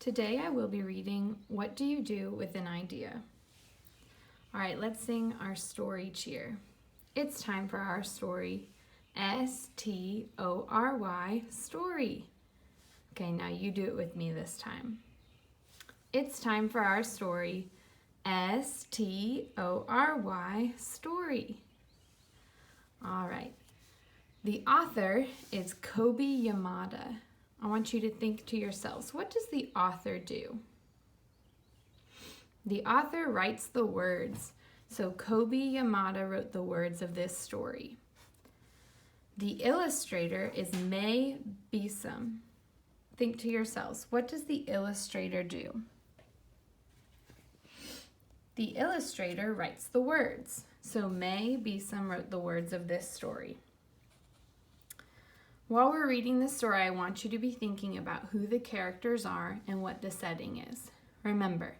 Today I will be reading What Do You Do with an Idea? All right, let's sing our story cheer. It's time for our story. S-T-O-R-Y, story. Okay, now you do it with me this time. It's time for our story. S-T-O-R-Y, story. All right. The author is Kobe Yamada. I want you to think to yourselves, what does the author do? The author writes the words. So Kobe Yamada wrote the words of this story. The illustrator is May Besom. Think to yourselves, what does the illustrator do? The illustrator writes the words. So May Besom wrote the words of this story. While we're reading this story, I want you to be thinking about who the characters are and what the setting is. Remember,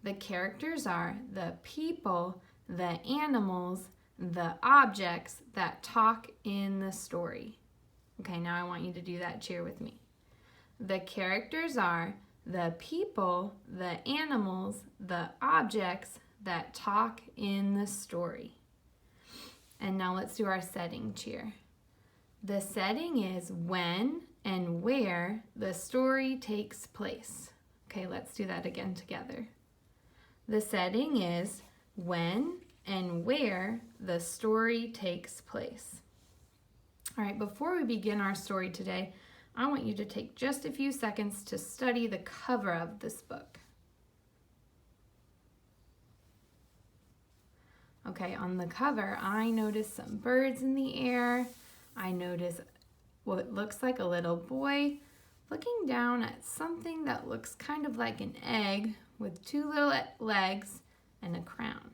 the characters are the people, the animals, the objects that talk in the story. Okay, now I want you to do that cheer with me. The characters are the people, the animals, the objects that talk in the story. And now let's do our setting cheer. The setting is when and where the story takes place. Okay, let's do that again together. The setting is when and where the story takes place. All right, before we begin our story today, I want you to take just a few seconds to study the cover of this book. Okay, on the cover, I noticed some birds in the air. I notice what looks like a little boy looking down at something that looks kind of like an egg with two little legs and a crown.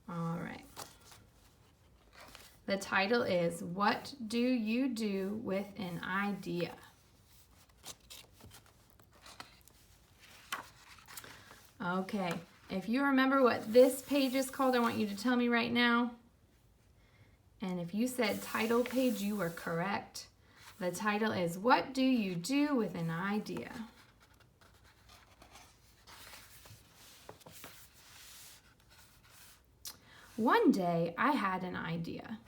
All right. The title is What Do You Do with an Idea? Okay, if you remember what this page is called, I want you to tell me right now. And if you said title page, you were correct. The title is What Do You Do with an Idea? One day, I had an idea.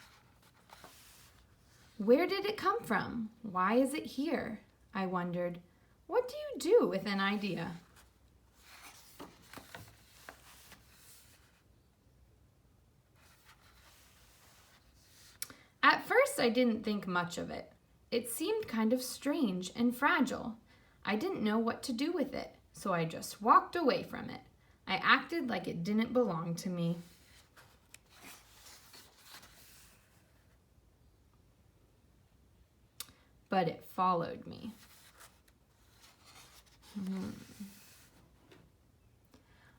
Where did it come from? Why is it here? I wondered. What do you do with an idea? At first, I didn't think much of it. It seemed kind of strange and fragile. I didn't know what to do with it, so I just walked away from it. I acted like it didn't belong to me. But it followed me.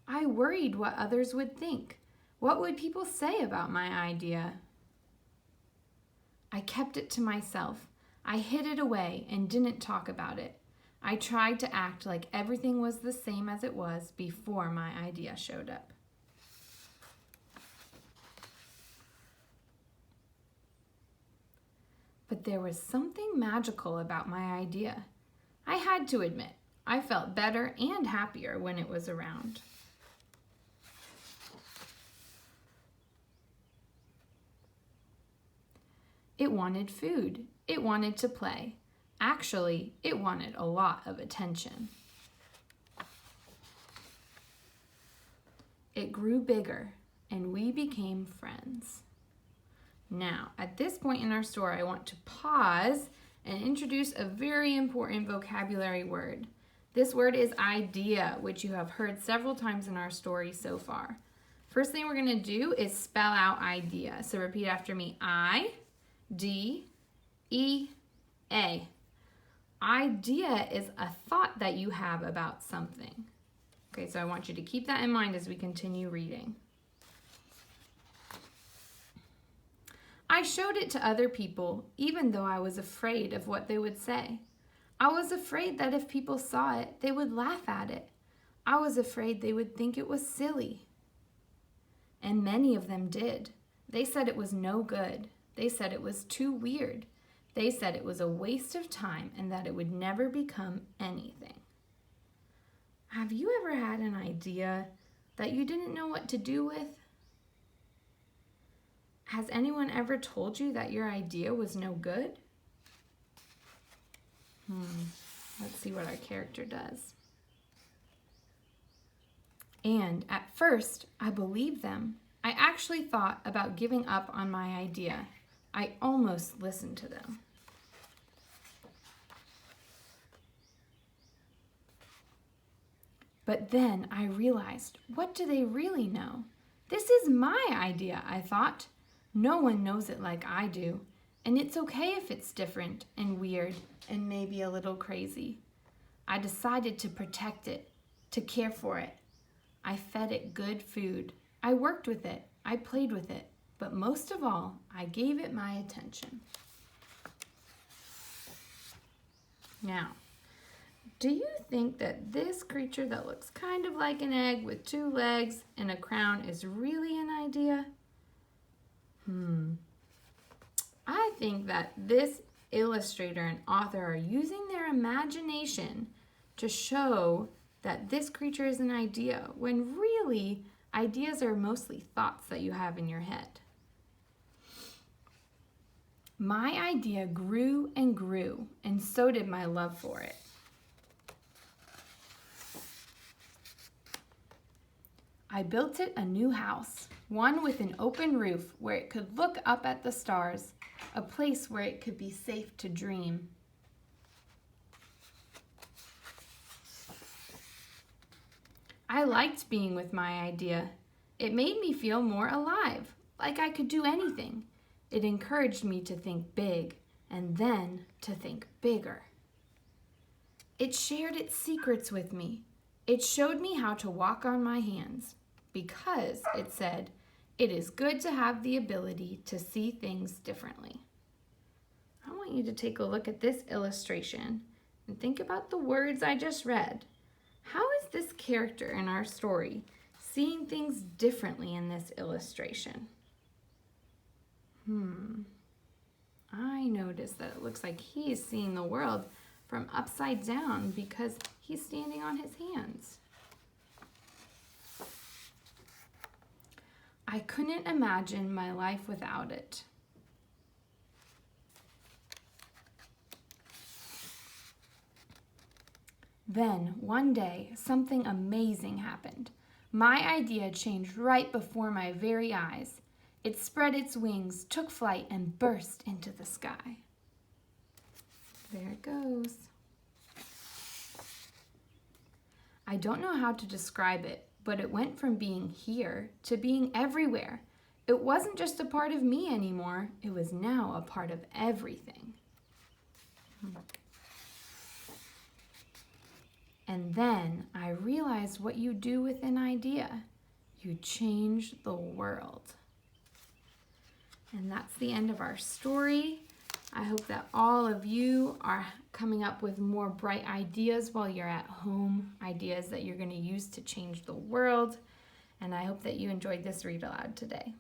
I worried what others would think. What would people say about my idea? I kept it to myself. I hid it away and didn't talk about it. I tried to act like everything was the same as it was before my idea showed up. But there was something magical about my idea. I had to admit, I felt better and happier when it was around. It wanted food. It wanted to play. Actually, it wanted a lot of attention. It grew bigger, and we became friends. Now, at this point in our story, I want to pause and introduce a very important vocabulary word. This word is idea, which you have heard several times in our story so far. First thing we're going to do is spell out idea. So repeat after me. I-D-E-A. Idea is a thought that you have about something. Okay, so I want you to keep that in mind as we continue reading. I showed it to other people, even though I was afraid of what they would say. I was afraid that if people saw it, they would laugh at it. I was afraid they would think it was silly. And many of them did. They said it was no good. They said it was too weird. They said it was a waste of time and that it would never become anything. Have you ever had an idea that you didn't know what to do with? Has anyone ever told you that your idea was no good? Let's see what our character does. And at first, I believed them. I actually thought about giving up on my idea. I almost listened to them. But then I realized, what do they really know? This is my idea, I thought. No one knows it like I do. And it's okay if it's different and weird and maybe a little crazy. I decided to protect it, to care for it. I fed it good food. I worked with it. I played with it. But most of all, I gave it my attention. Now, do you think that this creature that looks kind of like an egg with 2 legs and a crown is really an idea? I think that this illustrator and author are using their imagination to show that this creature is an idea, when really ideas are mostly thoughts that you have in your head. My idea grew and grew, and so did my love for it. I built it a new house, one with an open roof where it could look up at the stars, a place where it could be safe to dream. I liked being with my idea. It made me feel more alive, like I could do anything. It encouraged me to think big and then to think bigger. It shared its secrets with me. It showed me how to walk on my hands because, it said, it is good to have the ability to see things differently. I want you to take a look at this illustration and think about the words I just read. How is this character in our story seeing things differently in this illustration? I noticed that it looks like he is seeing the world from upside down because he's standing on his hands. I couldn't imagine my life without it. Then, one day, something amazing happened. My idea changed right before my very eyes. It spread its wings, took flight, and burst into the sky. There it goes. I don't know how to describe it, but it went from being here to being everywhere. It wasn't just a part of me anymore. It was now a part of everything. And then I realized what you do with an idea. You change the world. And that's the end of our story. I hope that all of you are coming up with more bright ideas while you're at home, ideas that you're going to use to change the world. And I hope that you enjoyed this read aloud today.